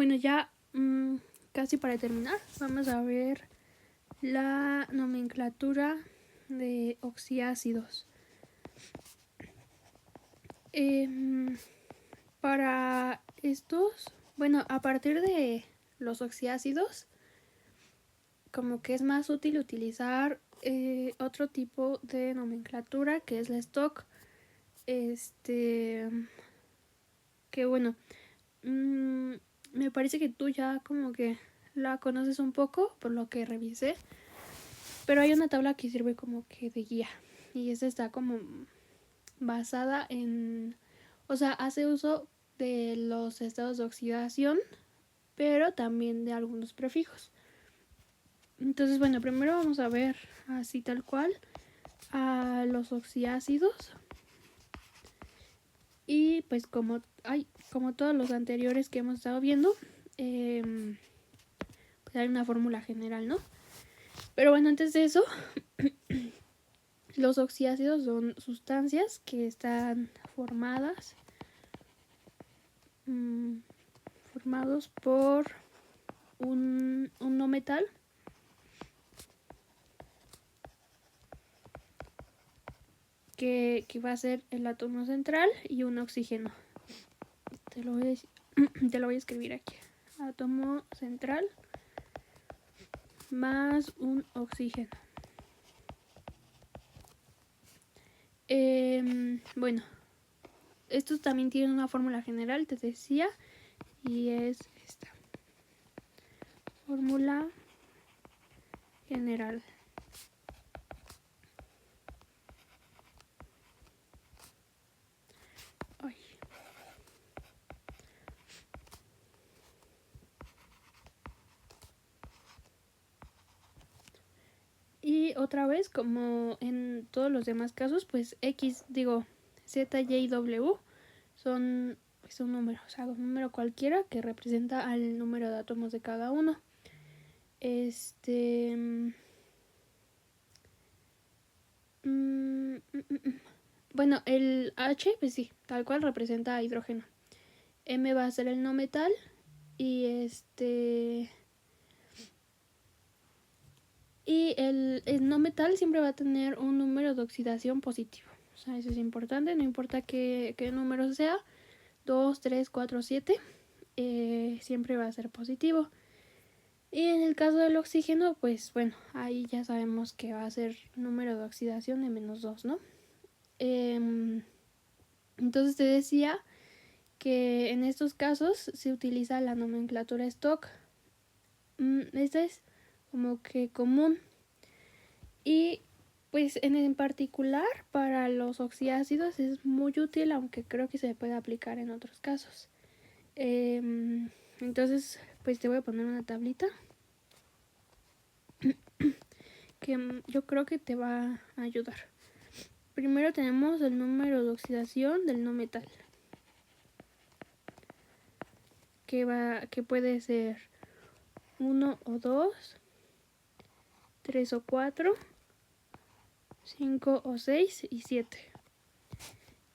Bueno, ya casi para terminar, vamos a ver la nomenclatura de oxiácidos. Para estos, bueno, a partir de los oxiácidos, como que es más útil utilizar otro tipo de nomenclatura que es la stock. Que bueno, me parece que tú ya como que la conoces un poco por lo que revisé, pero hay una tabla que sirve como que de guía y esta está como basada en, o sea, hace uso de los estados de oxidación, pero también de algunos prefijos. Entonces, bueno, primero vamos a ver así tal cual a los oxiácidos. Y pues como todos los anteriores que hemos estado viendo, pues hay una fórmula general, ¿no? Pero bueno, antes de eso, los oxiácidos son sustancias que están formados por un no metal que va a ser el átomo central y un oxígeno. Te lo voy a escribir aquí. Átomo central más un oxígeno. Bueno, estos también tienen una fórmula general, te decía, y es esta. Fórmula general. Ay. Y otra vez, como en todos los demás casos, pues Z, Y, W son un número, o sea, un número cualquiera que representa al número de átomos de cada uno. Bueno, el H, pues sí, tal cual representa a hidrógeno. M va a ser el no metal y y el no metal siempre va a tener un número de oxidación positivo. O sea, eso es importante, no importa qué número sea, 2, 3, 4, 7, siempre va a ser positivo. Y en el caso del oxígeno, pues bueno, ahí ya sabemos que va a ser número de oxidación de -2, ¿no? Entonces te decía que en estos casos se utiliza la nomenclatura stock. Esta es como que común. Y pues en particular para los oxiácidos es muy útil, aunque creo que se puede aplicar en otros casos. Entonces pues te voy a poner una tablita que yo creo que te va a ayudar. Primero tenemos el número de oxidación del no metal, que puede ser 1 o 2, 3 o 4, 5 o 6 y 7.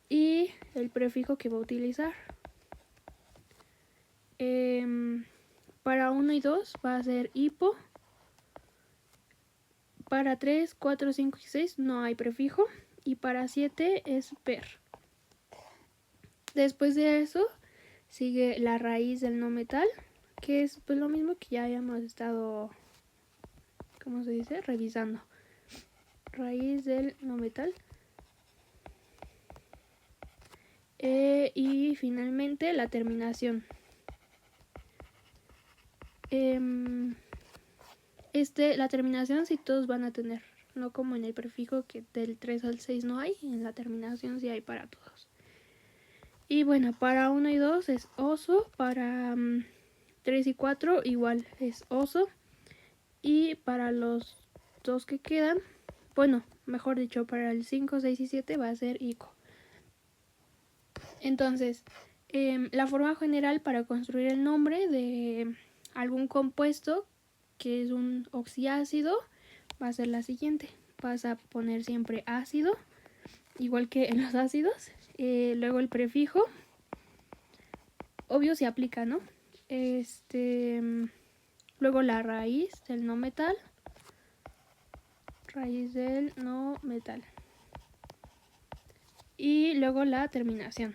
Y el prefijo que va a utilizar. Para 1 y 2 va a ser hipo. Para 3, 4, 5 y 6 no hay prefijo. Y para 7 es per. Después de eso sigue la raíz del no metal, que es pues lo mismo que ya habíamos estado, ¿cómo se dice? Revisando. Raíz del no metal. Y finalmente la terminación. La terminación sí todos van a tener, no como en el prefijo que del 3 al 6 no hay, en la terminación sí hay para todos. Y bueno, para 1 y 2 es oso, para 3 y 4 igual es oso, y para los dos que quedan, bueno, mejor dicho, para el 5, 6 y 7 va a ser ico. Entonces, la forma general para construir el nombre de algún compuesto que es un oxiácido va a ser la siguiente. Vas a poner siempre ácido, igual que en los ácidos. Luego el prefijo, obvio se aplica, ¿no? Luego la raíz del no metal. Raíz del no metal. Y luego la terminación.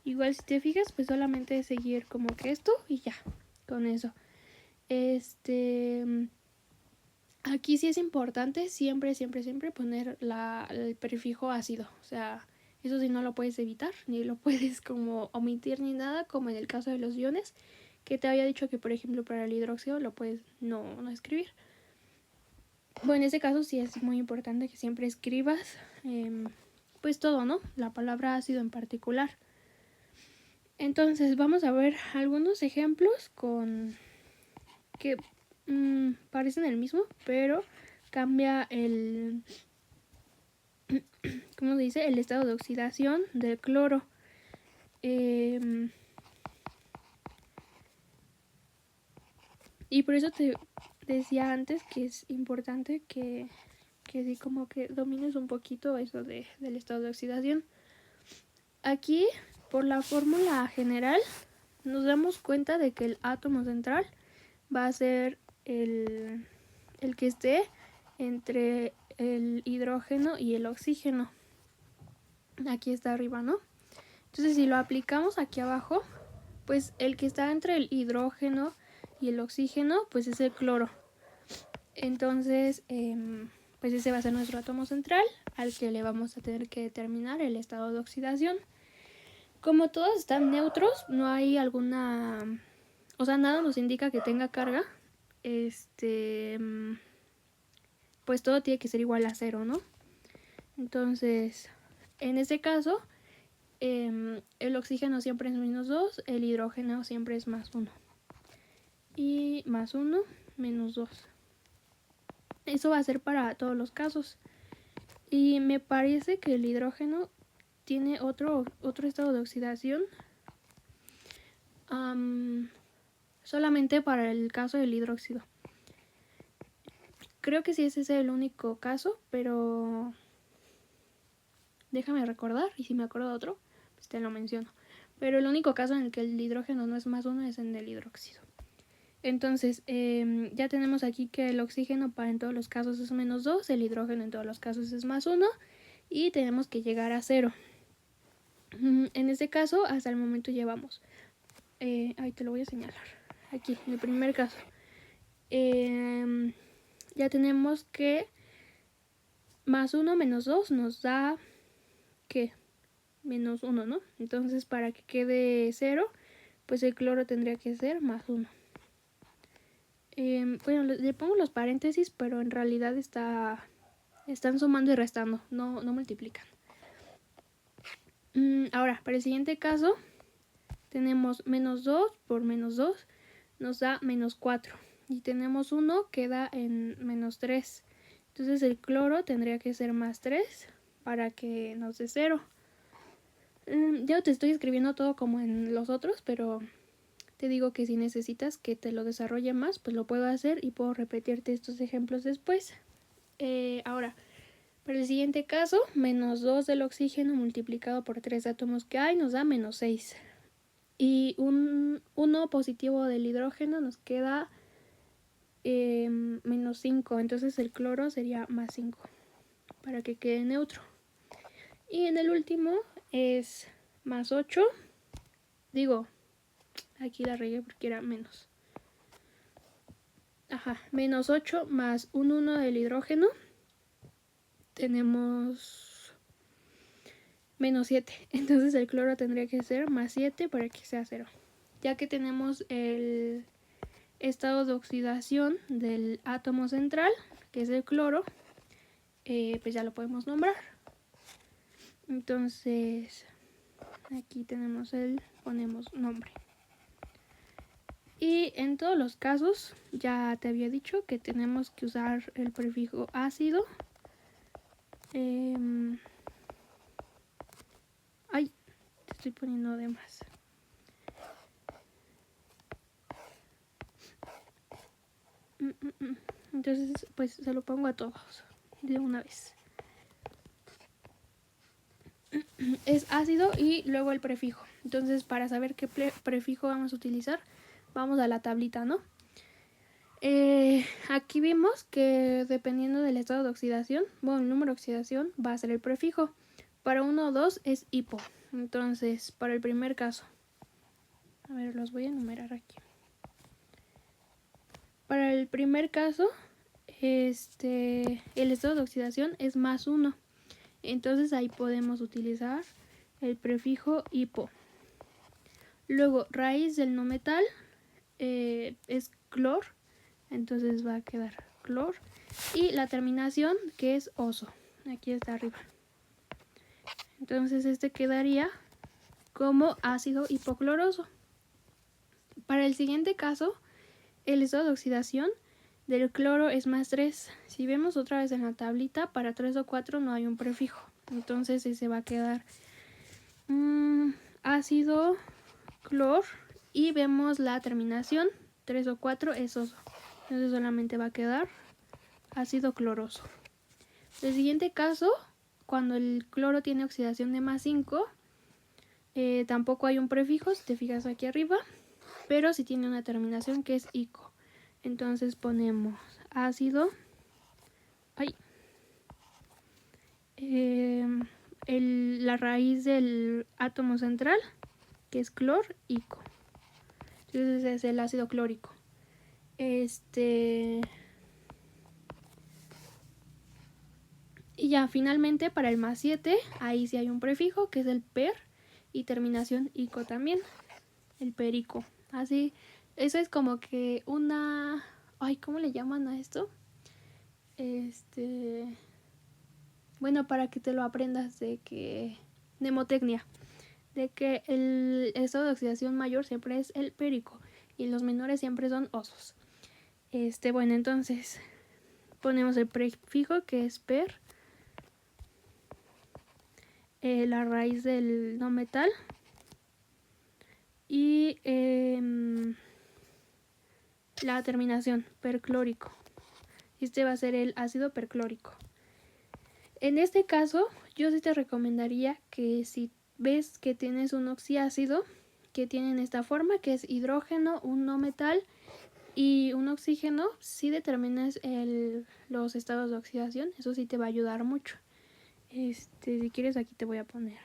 Igual si te fijas, pues solamente es seguir como que esto y ya, con eso. Aquí sí es importante siempre poner el prefijo ácido. O sea, eso sí no lo puedes evitar, ni lo puedes como omitir ni nada, como en el caso de los iones, que te había dicho que por ejemplo para el hidróxido lo puedes no escribir. Bueno, en ese caso sí es muy importante que siempre escribas pues todo, ¿no? La palabra ácido en particular. Entonces vamos a ver algunos ejemplos con que parecen el mismo, pero cambia el, ¿cómo se dice? El estado de oxidación del cloro. Y por eso te decía antes que es importante que sí como que domines un poquito eso del estado de oxidación. Aquí, por la fórmula general, nos damos cuenta de que el átomo central va a ser el que esté entre el hidrógeno y el oxígeno. Aquí está arriba, ¿no? Entonces si lo aplicamos aquí abajo, pues el que está entre el hidrógeno y el oxígeno, pues es el cloro. Entonces, pues ese va a ser nuestro átomo central, al que le vamos a tener que determinar el estado de oxidación. Como todos están neutros, no hay alguna... O sea, nada nos indica que tenga carga. Pues todo tiene que ser igual a 0, ¿no? Entonces, en este caso, el oxígeno siempre es -2, el hidrógeno siempre es +1. Y +1, -2. Eso va a ser para todos los casos. Y me parece que el hidrógeno tiene otro estado de oxidación. Solamente para el caso del hidróxido. Creo que sí ese es el único caso, pero déjame recordar, y si me acuerdo de otro, pues te lo menciono. Pero el único caso en el que el hidrógeno no es +1 es en el hidróxido. Entonces, ya tenemos aquí que el oxígeno en todos los casos es -2, el hidrógeno en todos los casos es +1 y tenemos que llegar a 0. En este caso, hasta el momento llevamos, ahí te lo voy a señalar, aquí, en el primer caso. Ya tenemos que +1 menos 2 nos da, ¿qué? -1, ¿no? Entonces, para que quede 0, pues el cloro tendría que ser +1. Bueno, le pongo los paréntesis, pero en realidad están sumando y restando, no multiplican. Ahora, para el siguiente caso, tenemos -2 por -2 nos da -4. Y tenemos 1 que da en -3. Entonces el cloro tendría que ser +3 para que nos dé 0. Ya te estoy escribiendo todo como en los otros, pero te digo que si necesitas que te lo desarrolle más, pues lo puedo hacer y puedo repetirte estos ejemplos después. Ahora, para el siguiente caso, -2 del oxígeno multiplicado por 3 átomos que hay nos da -6. Y un 1 positivo del hidrógeno nos queda -5. Entonces el cloro sería +5 para que quede neutro. Y en el último es +8. Digo, aquí la regué porque era menos. -8 más un 1 del hidrógeno. Tenemos -7. Entonces el cloro tendría que ser +7 para que sea 0. Ya que tenemos el estado de oxidación del átomo central, que es el cloro, pues ya lo podemos nombrar. Entonces, aquí ponemos nombre. Y en todos los casos, ya te había dicho que tenemos que usar el prefijo ácido. Ay, te estoy poniendo de más. Entonces, pues se lo pongo a todos de una vez. Es ácido y luego el prefijo. Entonces, para saber qué prefijo vamos a utilizar, vamos a la tablita, ¿no? Aquí vimos que dependiendo del estado de oxidación, bueno, el número de oxidación va a ser el prefijo. Para 1 o 2 es hipo. Entonces, para el primer caso, a ver, los voy a enumerar aquí. Para el primer caso, el estado de oxidación es +1. Entonces ahí podemos utilizar el prefijo hipo. Luego, raíz del no metal es clor. Entonces va a quedar clor. Y la terminación que es oso. Aquí está arriba. Entonces este quedaría como ácido hipocloroso. Para el siguiente caso, el estado de oxidación del cloro es +3. Si vemos otra vez en la tablita, para 3 o 4 no hay un prefijo. Entonces ese va a quedar ácido clor. Y vemos la terminación, 3 o 4 es oso. Entonces solamente va a quedar ácido cloroso. El siguiente caso, cuando el cloro tiene oxidación de +5, tampoco hay un prefijo, si te fijas aquí arriba, pero sí tiene una terminación que es ico. Entonces ponemos ácido, la raíz del átomo central, que es clor, ico. Entonces es el ácido clórico. Y ya finalmente para el +7, ahí sí hay un prefijo que es el per y terminación ico también, el perico. Así, eso es como que una... Ay, ¿cómo le llaman a esto? Bueno, para que te lo aprendas de que... Mnemotecnia. De que el estado de oxidación mayor siempre es el perico y los menores siempre son osos. Bueno, entonces ponemos el prefijo que es per, la raíz del no metal y la terminación perclórico. Este va a ser el ácido perclórico. En este caso, yo sí te recomendaría que si ves que tienes un oxiácido que tiene esta forma, que es hidrógeno, un no metal y un oxígeno, si determinas los estados de oxidación, eso sí te va a ayudar mucho. Si quieres aquí te voy a poner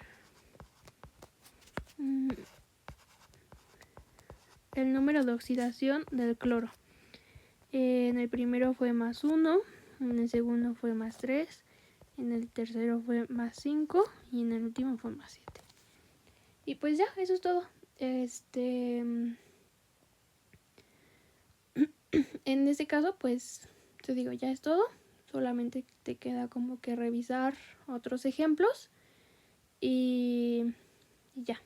el número de oxidación del cloro. En el primero fue +1, en el segundo fue +3, en el tercero fue +5 y en el último fue +7. Y pues ya, eso es todo. En este caso, pues te digo, ya es todo. Solamente te queda como que revisar otros ejemplos. Y ya,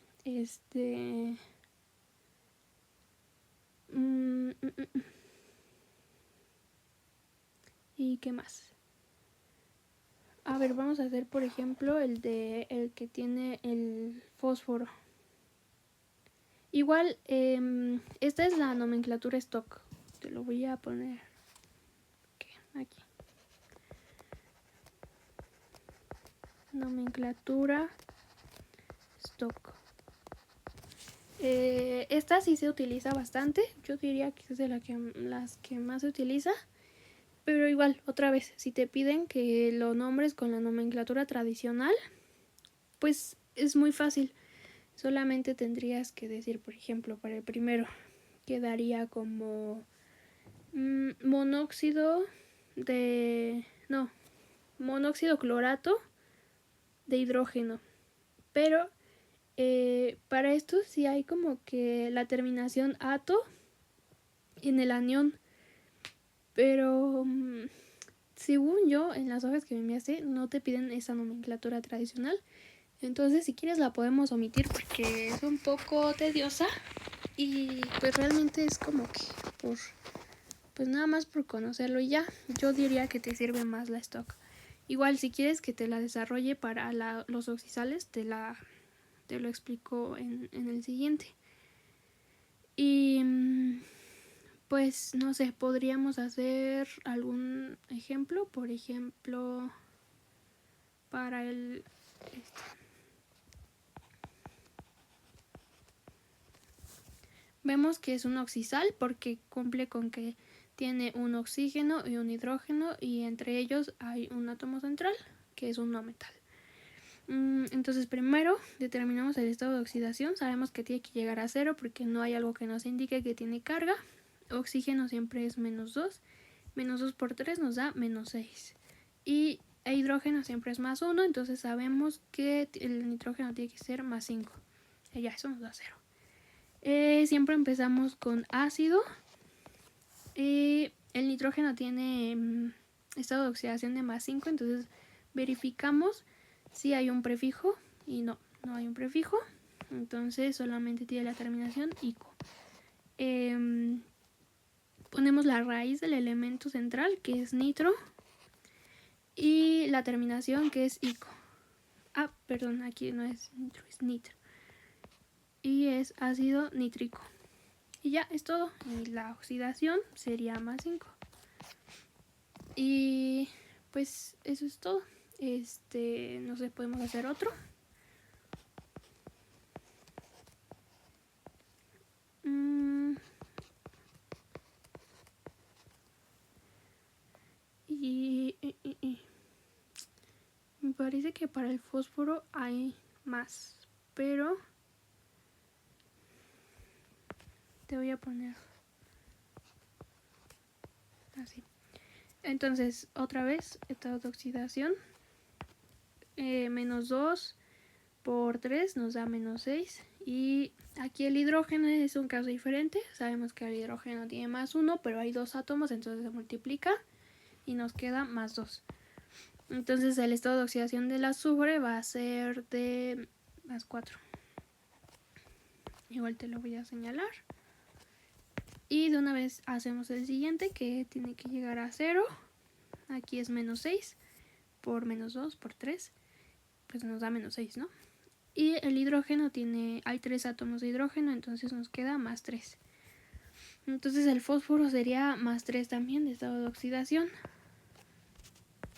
¿Y qué más? A ver, vamos a hacer por ejemplo el que tiene el fósforo. Igual, esta es la nomenclatura stock. Te lo voy a poner aquí. Nomenclatura stock. Esta sí se utiliza bastante. Yo diría que es de las que más se utiliza. Pero igual, otra vez, si te piden que lo nombres con la nomenclatura tradicional, pues es muy fácil. Solamente tendrías que decir, por ejemplo, para el primero, quedaría como monóxido clorato de hidrógeno. Pero para esto sí hay como que la terminación ato en el anión. Pero según yo, en las hojas que me enviaste no te piden esa nomenclatura tradicional. Entonces, si quieres la podemos omitir porque es un poco tediosa. Y pues realmente es como que pues nada más por conocerlo y ya. Yo diría que te sirve más la stock. Igual si quieres que te la desarrolle para los oxisales, te lo explico en el siguiente. Y pues no sé, podríamos hacer algún ejemplo, por ejemplo, para el Vemos que es un oxisal porque cumple con que tiene un oxígeno y un hidrógeno y entre ellos hay un átomo central que es un no metal. Entonces primero determinamos el estado de oxidación. Sabemos que tiene que llegar a 0 porque no hay algo que nos indique que tiene carga. Oxígeno siempre es -2. -2 por 3 nos da -6. Y el hidrógeno siempre es +1, entonces sabemos que el nitrógeno tiene que ser +5. Ya, eso nos da 0. Siempre empezamos con ácido. El nitrógeno tiene estado de oxidación de +5, entonces verificamos si hay un prefijo y no hay un prefijo, entonces solamente tiene la terminación ico. Ponemos la raíz del elemento central que es nitro y la terminación que es ico. Perdón, aquí no es nitro, es nitro y es ácido nítrico. Y ya es todo. Y la oxidación sería +5. Y pues eso es todo. No sé, podemos hacer otro. Me parece que para el fósforo hay más, pero te voy a poner así. Entonces, otra vez, estado de oxidación. -2 por 3 nos da -6. Y aquí el hidrógeno es un caso diferente. Sabemos que el hidrógeno tiene +1, pero hay 2 átomos, entonces se multiplica y nos queda +2. Entonces el estado de oxidación del azufre va a ser de +4. Igual te lo voy a señalar. Y de una vez hacemos el siguiente, que tiene que llegar a 0. Aquí es -6 por -2 por 3. Pues nos da -6, ¿no? Y el hidrógeno hay 3 átomos de hidrógeno, entonces nos queda +3. Entonces el fósforo sería +3 también de estado de oxidación.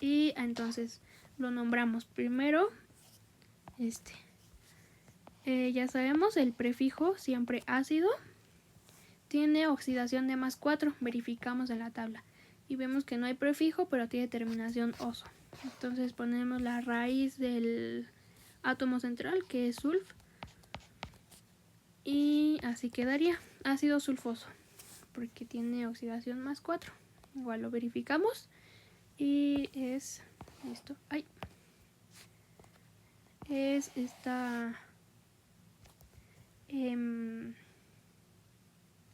Y entonces lo nombramos primero. Ya sabemos, el prefijo siempre ácido tiene oxidación de +4. Verificamos en la tabla y vemos que no hay prefijo, pero tiene terminación oso. Entonces ponemos la raíz del átomo central, que es sulf, y así quedaría ácido sulfoso porque tiene oxidación +4. Igual lo verificamos y es esto. Es esta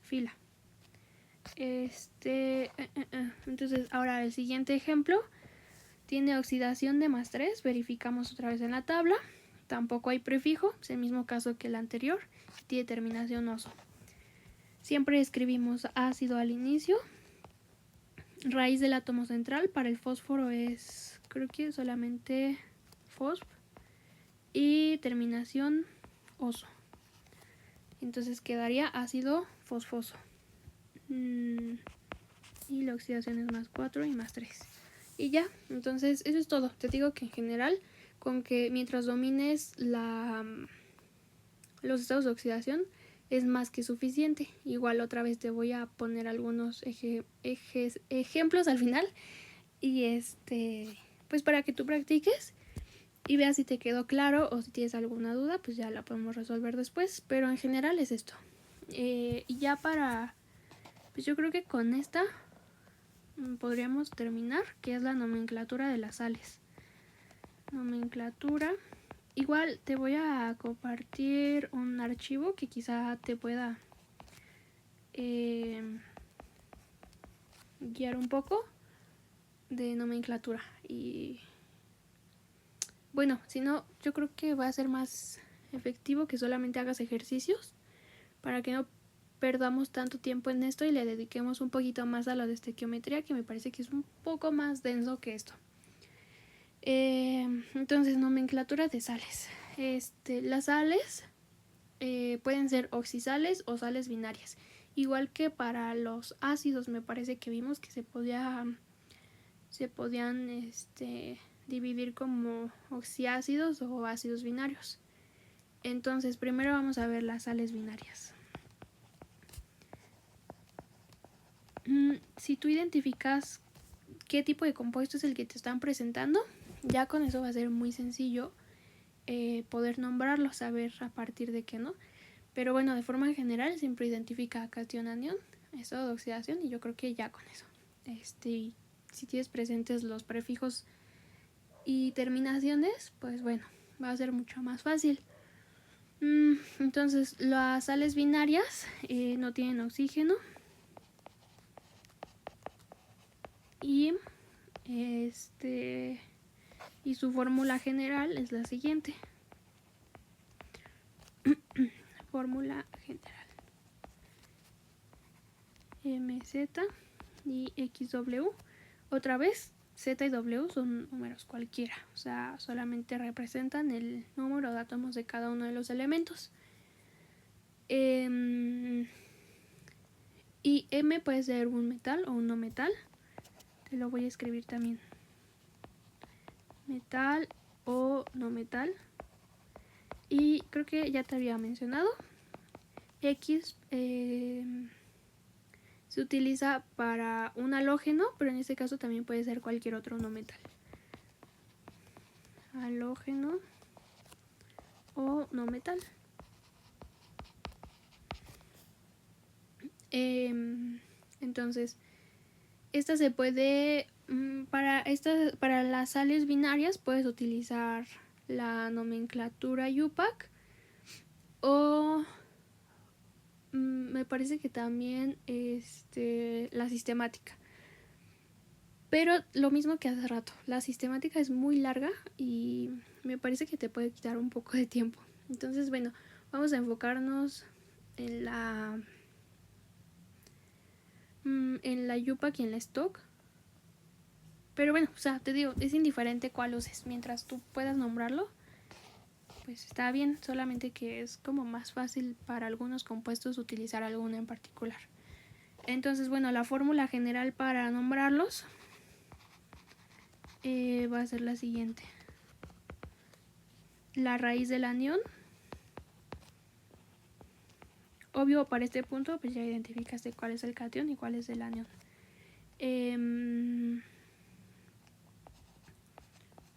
fila. Entonces ahora el siguiente ejemplo tiene oxidación de +3. Verificamos otra vez en la tabla. Tampoco hay prefijo, es el mismo caso que el anterior. Tiene terminación oso. Siempre escribimos ácido al inicio. Raíz del átomo central para el fósforo es, creo que solamente fosf. Y terminación oso. Entonces quedaría ácido fosfoso. Y la oxidación es +4 y +3. Y ya, entonces eso es todo. Te digo que en general, con que mientras domines los estados de oxidación, es más que suficiente. Igual otra vez te voy a poner algunos ejemplos al final. Y pues para que tú practiques y veas si te quedó claro o si tienes alguna duda, pues ya la podemos resolver después. Pero en general es esto. Y ya pues yo creo que con esta podríamos terminar, que es la nomenclatura de las sales. Nomenclatura. Igual te voy a compartir un archivo que quizá te pueda guiar un poco de nomenclatura. Y bueno, si no, yo creo que va a ser más efectivo que solamente hagas ejercicios para que no perdamos tanto tiempo en esto y le dediquemos un poquito más a la de estequiometría, que me parece que es un poco más denso que esto. Entonces, nomenclatura de sales. Las sales pueden ser oxisales o sales binarias. Igual que para los ácidos, me parece que vimos que se podían dividir como oxiácidos o ácidos binarios. Entonces, primero vamos a ver las sales binarias. si tú identificas qué tipo de compuesto es el que te están presentando, ya con eso va a ser muy sencillo poder nombrarlo, saber a partir de qué, ¿no? Pero bueno, de forma general siempre identifica cation anión, estado de oxidación, y yo creo que ya con eso. Si tienes presentes los prefijos y terminaciones, pues bueno, va a ser mucho más fácil. Entonces, las sales binarias no tienen oxígeno. Y y su fórmula general es la siguiente. Fórmula general. MZ y XW. Otra vez, Z y W son números cualquiera, o sea, solamente representan el número de átomos de cada uno de los elementos. Y M puede ser un metal o un no metal. Te lo voy a escribir también. Metal o no metal. Y creo que ya te había mencionado. X se utiliza para un halógeno, pero en este caso también puede ser cualquier otro no metal. Halógeno o no metal. Entonces, esta se puede para las sales binarias puedes utilizar la nomenclatura UPAC o me parece que también la sistemática. Pero lo mismo que hace rato, la sistemática es muy larga y me parece que te puede quitar un poco de tiempo. Entonces, bueno, vamos a enfocarnos en la UPAC y en la stock. Pero bueno, o sea, te digo, es indiferente cuál uses. Mientras tú puedas nombrarlo, pues está bien. Solamente que es como más fácil para algunos compuestos utilizar alguno en particular. Entonces, bueno, la fórmula general para nombrarlos va a ser la siguiente. La raíz del anión. Obvio, para este punto, pues ya identificaste cuál es el cation y cuál es el anión.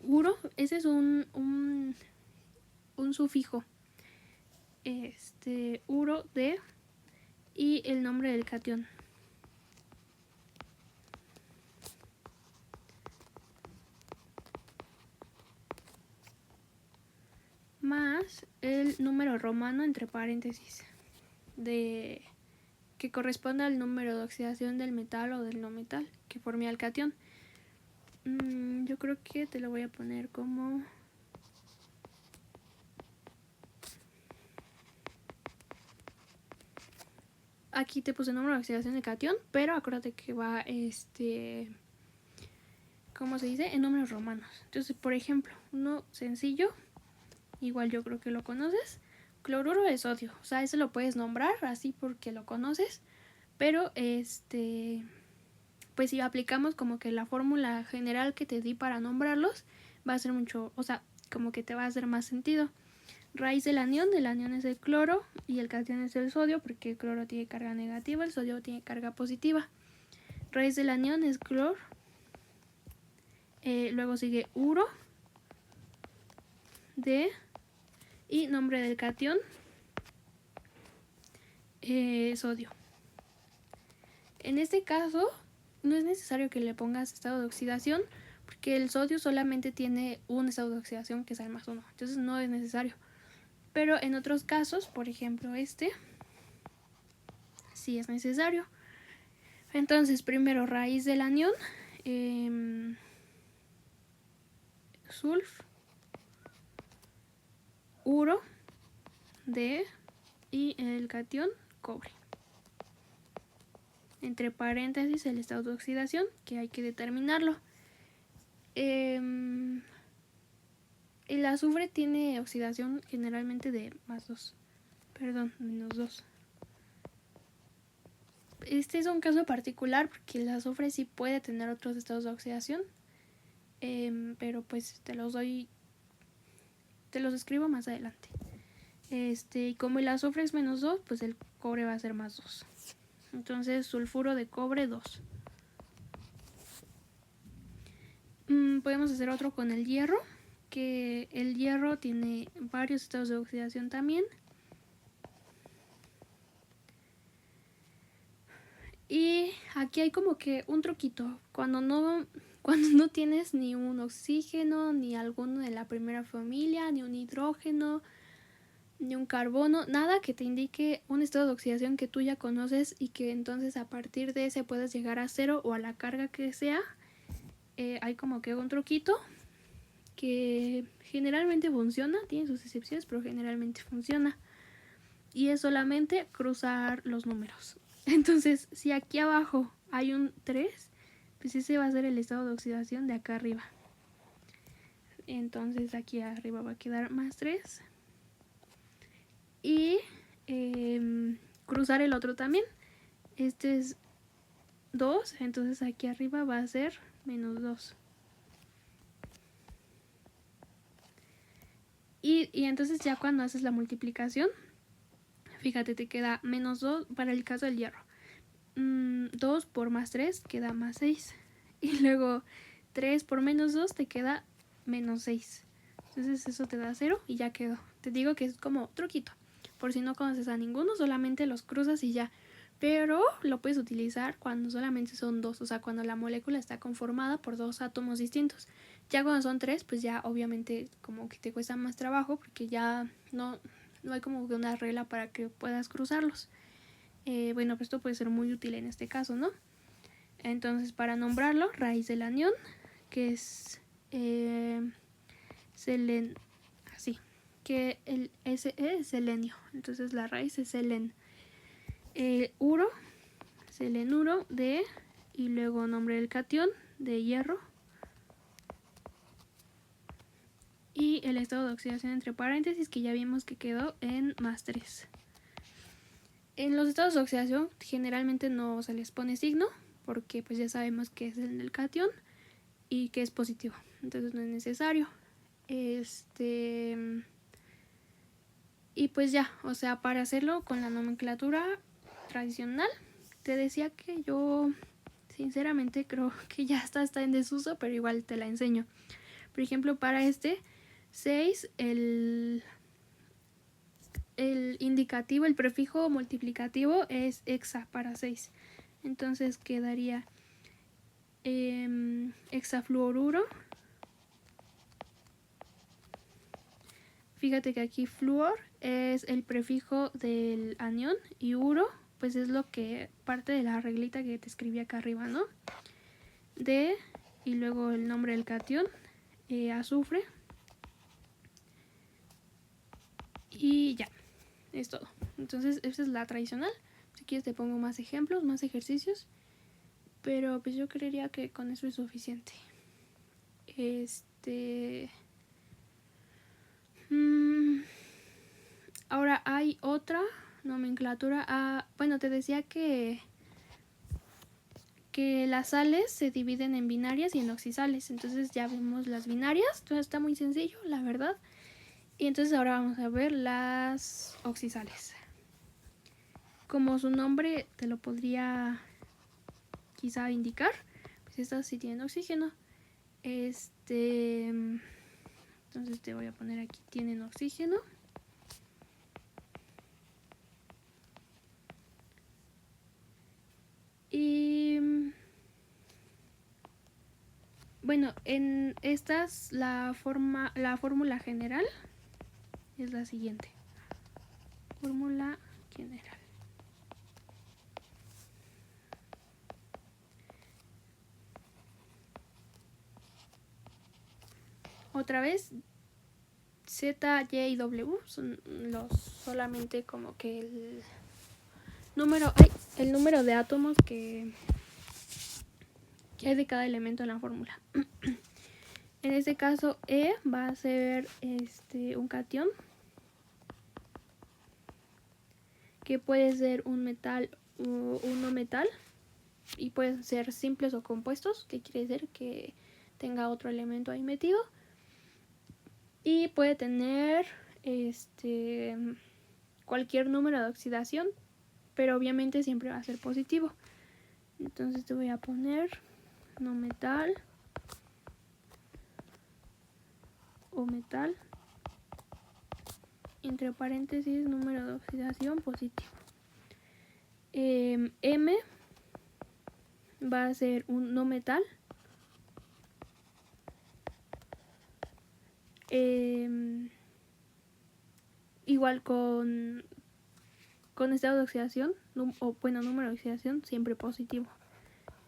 Uro, ese es un sufijo. Uro de y el nombre del cation. Más el número romano entre paréntesis que corresponde al número de oxidación del metal o del no metal que forme el cation. Yo creo que te lo voy a poner como aquí te puse el número de oxidación del cation, pero acuérdate que va ¿cómo se dice? En números romanos. Entonces, por ejemplo, uno sencillo, igual yo creo que lo conoces, cloruro de sodio. O sea, ese lo puedes nombrar así porque lo conoces, pero pues si aplicamos como que la fórmula general que te di para nombrarlos, va a ser mucho, o sea, como que te va a hacer más sentido. Raíz del anión es el cloro y el cation es el sodio, porque el cloro tiene carga negativa, el sodio tiene carga positiva. Raíz del anión es clor. Luego sigue uro de y nombre del cation sodio. En este caso no es necesario que le pongas estado de oxidación, porque el sodio solamente tiene un estado de oxidación que es el +1, entonces no es necesario. Pero en otros casos, por ejemplo sí es necesario. Entonces primero raíz del anión, sulf, uro de y el cation cobre. Entre paréntesis el estado de oxidación, que hay que determinarlo. El azufre tiene oxidación generalmente de -2. Perdón, -2. Este es un caso particular porque el azufre sí puede tener otros estados de oxidación. Pero pues te los escribo más adelante. Y como el azufre es -2, pues el cobre va a ser +2. Entonces sulfuro de cobre 2. Podemos hacer otro con el hierro, que el hierro tiene varios estados de oxidación también. Y aquí hay como que un truquito. Cuando no tienes ni un oxígeno, ni alguno de la primera familia, ni un hidrógeno, ni un carbono, nada que te indique un estado de oxidación que tú ya conoces y que entonces a partir de ese puedes llegar a cero o a la carga que sea, hay como que un truquito que generalmente funciona, tiene sus excepciones, pero generalmente funciona. Y es solamente cruzar los números. Entonces, si aquí abajo hay un 3, pues ese va a ser el estado de oxidación de acá arriba. Entonces aquí arriba va a quedar más 3. Y cruzar el otro también. Este es 2, entonces aquí arriba va a ser menos 2. Y entonces ya cuando haces la multiplicación, fíjate, te queda menos 2 para el caso del hierro. 2 por más 3 queda más 6. Y luego 3 por menos 2 te queda menos 6. Entonces eso te da 0 y ya quedó. Te digo que es como truquito. Por si no conoces a ninguno, solamente los cruzas y ya. Pero lo puedes utilizar cuando solamente son 2. O sea, cuando la molécula está conformada por 2 átomos distintos. Ya cuando son 3, pues ya obviamente como que te cuesta más trabajo porque ya no hay como que una regla para que puedas cruzarlos. Bueno, pues esto puede ser muy útil en este caso, ¿no? Entonces, para nombrarlo, raíz del anión, que es así, que el Se es selenio, entonces la raíz es selen. Uro, selenuro de, y luego nombre del catión de hierro. Y el estado de oxidación entre paréntesis, que ya vimos que quedó en más 3. En los estados de oxidación generalmente no se les pone signo, porque pues ya sabemos que es el del catión y que es positivo, entonces no es necesario. Y pues ya, o sea, para hacerlo con la nomenclatura tradicional, te decía que yo sinceramente creo que ya está en desuso, pero igual te la enseño. Por ejemplo, para este 6, el indicativo, el prefijo multiplicativo es hexa para 6. Entonces quedaría hexafluoruro. Fíjate que aquí fluor es el prefijo del anión y uro pues es lo que parte de la reglita que te escribí acá arriba, ¿no? De, y luego el nombre del catión, azufre. Y ya, es todo. Entonces esta es la tradicional. Si quieres te pongo más ejemplos, más ejercicios. Pero pues yo creería que con eso es suficiente. Ahora hay otra nomenclatura. Bueno, te decía que las sales se dividen en binarias y en oxisales. Entonces ya vemos las binarias. Todo está muy sencillo, la verdad. Y entonces ahora vamos a ver las oxisales. Como su nombre te lo podría quizá indicar, pues estas sí tienen oxígeno. Entonces te voy a poner aquí, tienen oxígeno. Y bueno, en estas la fórmula general es la siguiente. Fórmula general. Otra vez, Z, Y y W son solamente como que el número de átomos que hay de cada elemento en la fórmula. En este caso, E va a ser un catión, que puede ser un metal o un no metal, y pueden ser simples o compuestos, que quiere decir que tenga otro elemento ahí metido, y puede tener cualquier número de oxidación, pero obviamente siempre va a ser positivo. Entonces te voy a poner no metal o metal, entre paréntesis número de oxidación positivo. M va a ser un no metal. Igual con estado de oxidación, número de oxidación siempre positivo.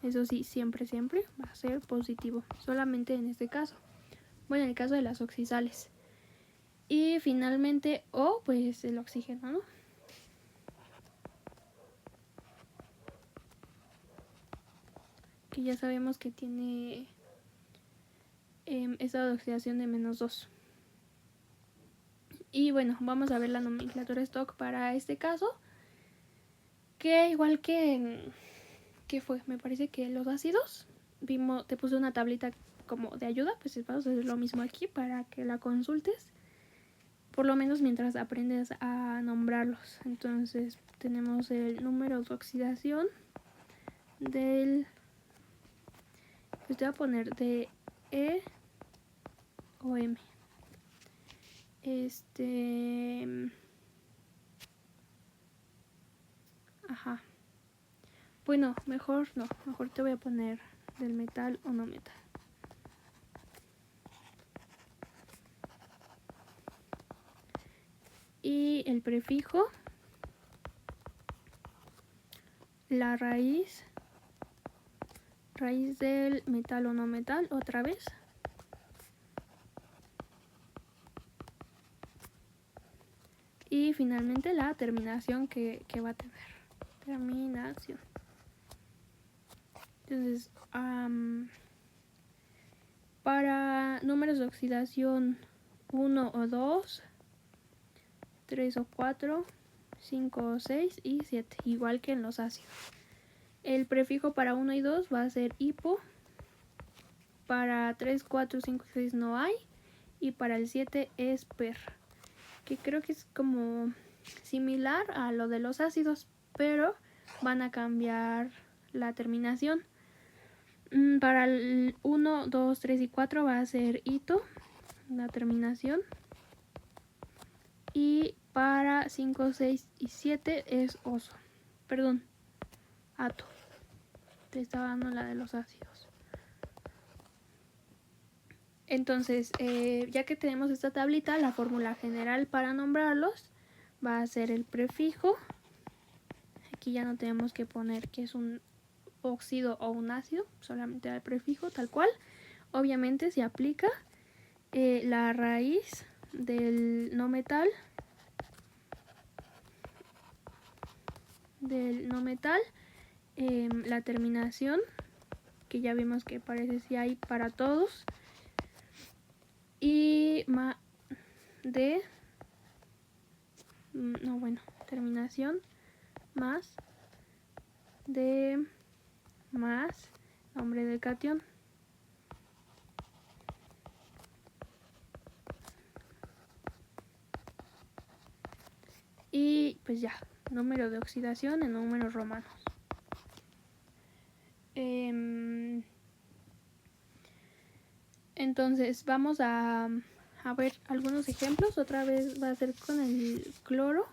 Eso sí, siempre va a ser positivo, solamente en este caso. Bueno, en el caso de las oxidales. Y finalmente O, pues el oxígeno, ¿no? Que ya sabemos que tiene estado de oxidación de -2. Y bueno, vamos a ver la nomenclatura stock para este caso. Que igual que ¿qué fue? Me parece que los ácidos, te puse una tablita como de ayuda, pues vamos a hacer lo mismo aquí para que la consultes, por lo menos mientras aprendes a nombrarlos. Entonces tenemos el número de oxidación del, pues te voy a poner de E o M. Ajá. Bueno, mejor no, mejor te voy a poner del metal o no metal. Y el prefijo, la raíz del metal o no metal, otra vez. Y finalmente la terminación que va a tener. Terminación. Entonces, para números de oxidación 1 o 2, 3 o 4, 5 o 6 y 7, igual que en los ácidos. El prefijo para 1 y 2 va a ser hipo. Para 3, 4, 5 y 6 no hay. Y para el 7 es per. Que creo que es como similar a lo de los ácidos, pero van a cambiar la terminación. Para el 1, 2, 3 y 4 va a ser ito, la terminación. Y para 5, 6 y 7 es oso. Perdón, ato. Te estaba dando la de los ácidos. Entonces, ya que tenemos esta tablita, la fórmula general para nombrarlos va a ser el prefijo. Aquí ya no tenemos que poner que es un óxido o un ácido, solamente el prefijo tal cual. Obviamente se aplica la raíz del no metal, la terminación, que ya vimos que parece si hay para todos, y terminación más nombre del catión. Y pues ya, número de oxidación en números romanos. Entonces vamos a ver algunos ejemplos. Otra vez va a ser con el cloro.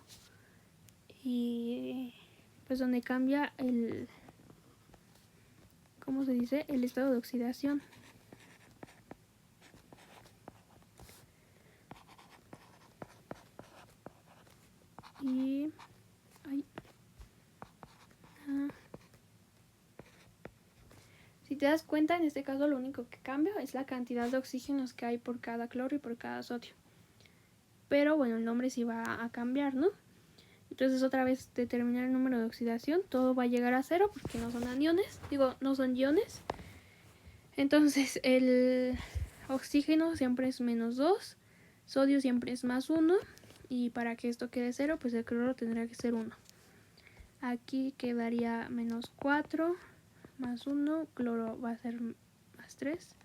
Y pues donde cambia el, ¿cómo se dice? El estado de oxidación. Y si te das cuenta, en este caso lo único que cambia es la cantidad de oxígenos que hay por cada cloro y por cada sodio. Pero bueno, el nombre sí va a cambiar, ¿no? Entonces otra vez determinar el número de oxidación, todo va a llegar a 0 porque no son aniones, no son iones. Entonces el oxígeno siempre es -2, sodio siempre es +1, y para que esto quede 0, pues el cloro tendría que ser 1. Aquí quedaría -4, +1, cloro va a ser +3.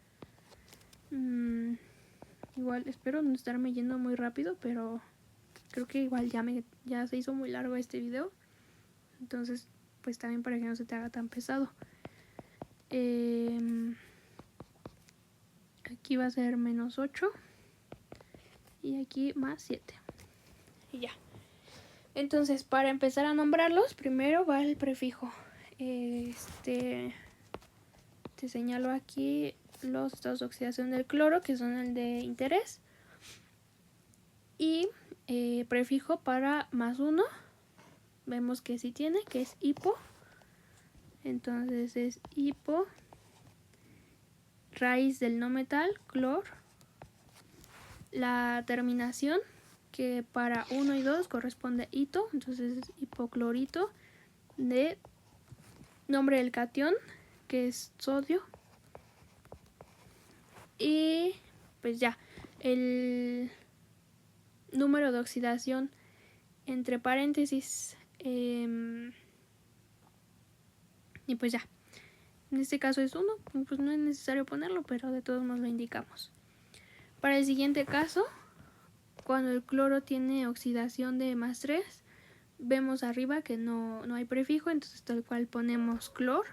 Igual espero no estarme yendo muy rápido, pero creo que igual ya se hizo muy largo este video. Entonces, pues también para que no se te haga tan pesado. Aquí va a ser -8. y aquí más 7. Y ya. Entonces, para empezar a nombrarlos, primero va el prefijo. Te señalo aquí los estados de oxidación del cloro, que son el de interés. Y prefijo para +1. Vemos que sí tiene, que es hipo. Entonces es hipo, raíz del no metal, clor. La terminación, que para 1 y 2 corresponde hito, entonces es hipoclorito, de nombre del catión, que es sodio. Y pues ya, el número de oxidación entre paréntesis, y pues ya, en este caso es 1, pues no es necesario ponerlo, pero de todos modos lo indicamos. Para el siguiente caso, cuando el cloro tiene oxidación de +3, vemos arriba que no hay prefijo, entonces tal cual ponemos clor,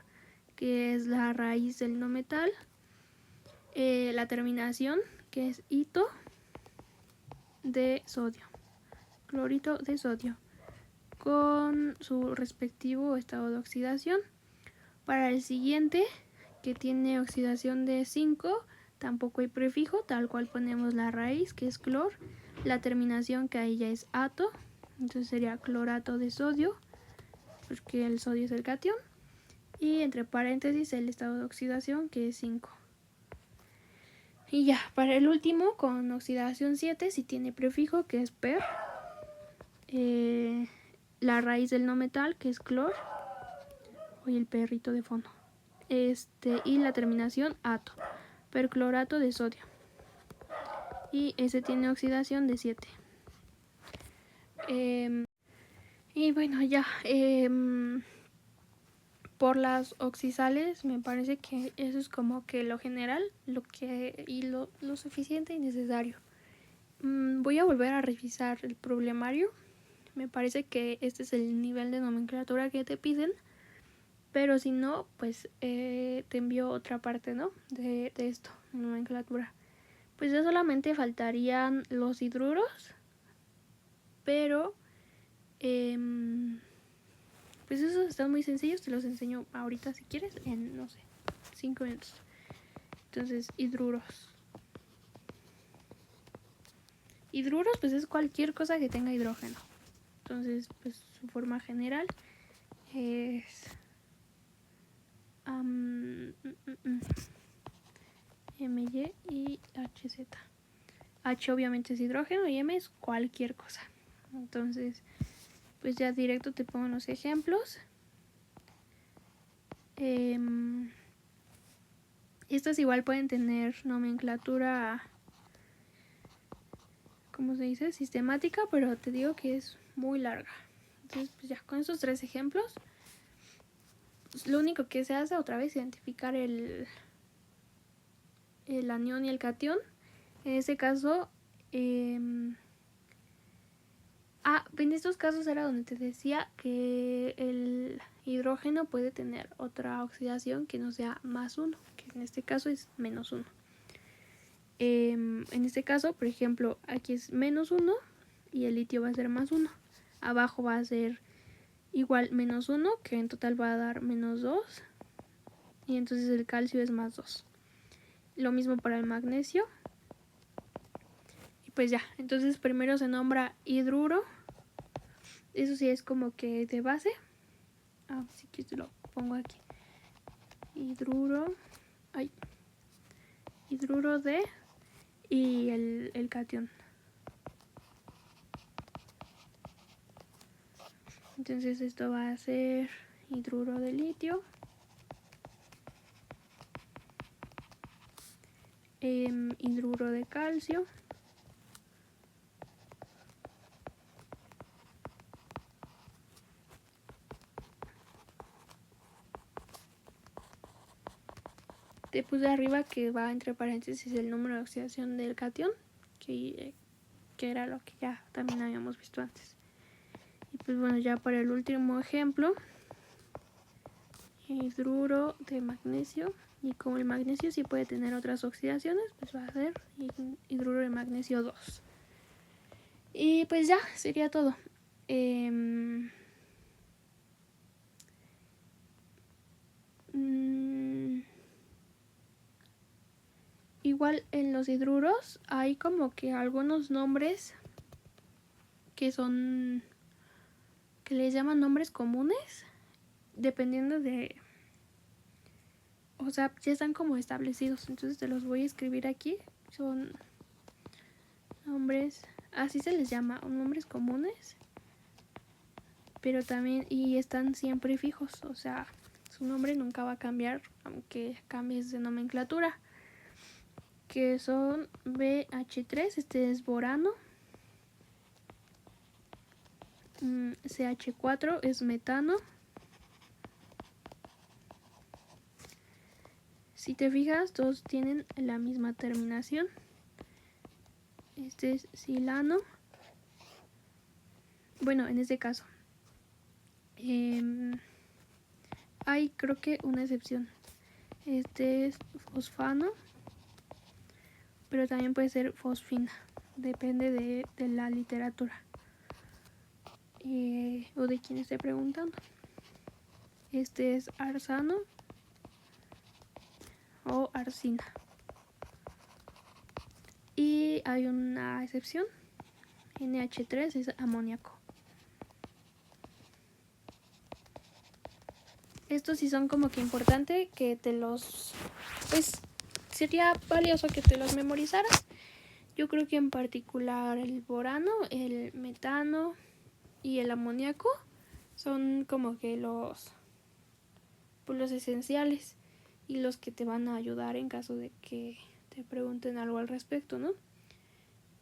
que es la raíz del no metal. La terminación, que es hito, de sodio, clorito de sodio, con su respectivo estado de oxidación. Para el siguiente, que tiene oxidación de 5, tampoco hay prefijo, tal cual ponemos la raíz, que es clor, la terminación, que ahí ya es ato, entonces sería clorato de sodio, porque el sodio es el catión, y entre paréntesis el estado de oxidación, que es 5. Y ya, para el último, con oxidación 7, sí tiene prefijo, que es per, la raíz del no metal, que es clor, y el perrito de fondo, y la terminación ato, perclorato de sodio, y ese tiene oxidación de 7. Y bueno, ya, por las oxisales me parece que eso es como que lo general, lo suficiente y necesario. Voy a volver a revisar el problemario. Me parece que este es el nivel de nomenclatura que te piden, pero si no, pues te envío otra parte, ¿no? De esto, nomenclatura. Pues ya solamente faltarían los hidruros, pero pues esos están muy sencillos, te los enseño ahorita si quieres, en, no sé, 5 minutos. Entonces, hidruros. Hidruros, pues es cualquier cosa que tenga hidrógeno. Entonces, pues su forma general es MY y HZ. H obviamente es hidrógeno y M es cualquier cosa. Entonces, pues ya directo te pongo los ejemplos. Estas igual pueden tener nomenclatura, ¿cómo se dice? Sistemática, pero te digo que es muy larga. Entonces, pues ya con estos 3 ejemplos, pues lo único que se hace otra vez es identificar el anión y el catión. En este caso, en estos casos era donde te decía que el hidrógeno puede tener otra oxidación que no sea +1, que en este caso es -1. En este caso, por ejemplo, aquí es -1 y el litio va a ser +1. Abajo va a ser igual -1, que en total va a dar -2. Y entonces el calcio es +2. Lo mismo para el magnesio. Y pues ya, entonces primero se nombra hidruro. Eso sí es como que de base. Sí que lo pongo aquí. Hidruro. Hidruro de y el catión. Entonces esto va a ser hidruro de litio. Hidruro de calcio. Te puse arriba que va entre paréntesis el número de oxidación del catión, que era lo que ya también habíamos visto antes. Y pues bueno, ya para el último ejemplo, hidruro de magnesio. Y como el magnesio sí puede tener otras oxidaciones, pues va a ser hidruro de magnesio 2. Y pues ya, sería todo. Igual en los hidruros hay como que algunos nombres que son, que les llaman nombres comunes, dependiendo de, o sea, ya están como establecidos. Entonces te los voy a escribir aquí. Son nombres, así se les llama, nombres comunes, pero también, y están siempre fijos, o sea, su nombre nunca va a cambiar, aunque cambies de nomenclatura, que son BH3, este es borano, CH4 es metano. Si te fijas, todos tienen la misma terminación. Este es silano. Bueno, en este caso. Hay creo que una excepción. Este es fosfano, pero también puede ser fosfina. Depende de la literatura. O de quién esté preguntando. Este es arsano o arsina. Y hay una excepción. NH3 es amoníaco. Estos sí son como que importante que te los... Pues sería valioso que te los memorizaras. Yo creo que en particular el borano, el metano y el amoníaco son como que los esenciales y los que te van a ayudar en caso de que te pregunten algo al respecto, ¿no?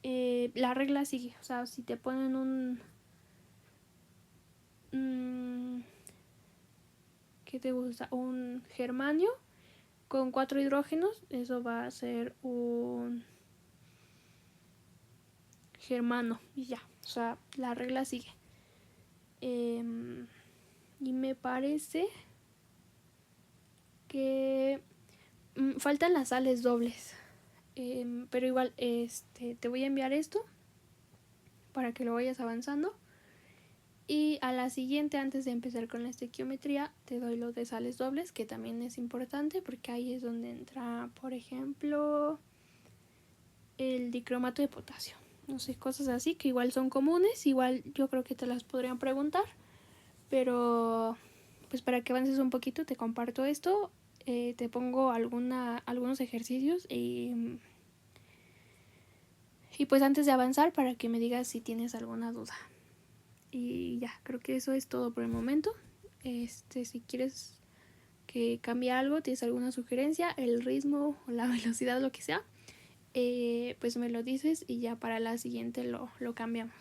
La regla sigue, o sea, si te ponen ¿qué te gusta? Un germanio con 4 hidrógenos, eso va a ser un germano y ya, o sea, la regla sigue. Y me parece que faltan las sales dobles, pero igual te voy a enviar esto para que lo vayas avanzando. Y a la siguiente, antes de empezar con la estequiometría, te doy lo de sales dobles, que también es importante porque ahí es donde entra, por ejemplo, el dicromato de potasio. No sé, cosas así que igual son comunes, igual yo creo que te las podrían preguntar, pero pues para que avances un poquito te comparto esto, te pongo algunos ejercicios y pues antes de avanzar para que me digas si tienes alguna duda. Y ya, creo que eso es todo por el momento. Si quieres que cambie algo, tienes alguna sugerencia, el ritmo o la velocidad, lo que sea, pues me lo dices y ya para la siguiente lo cambiamos.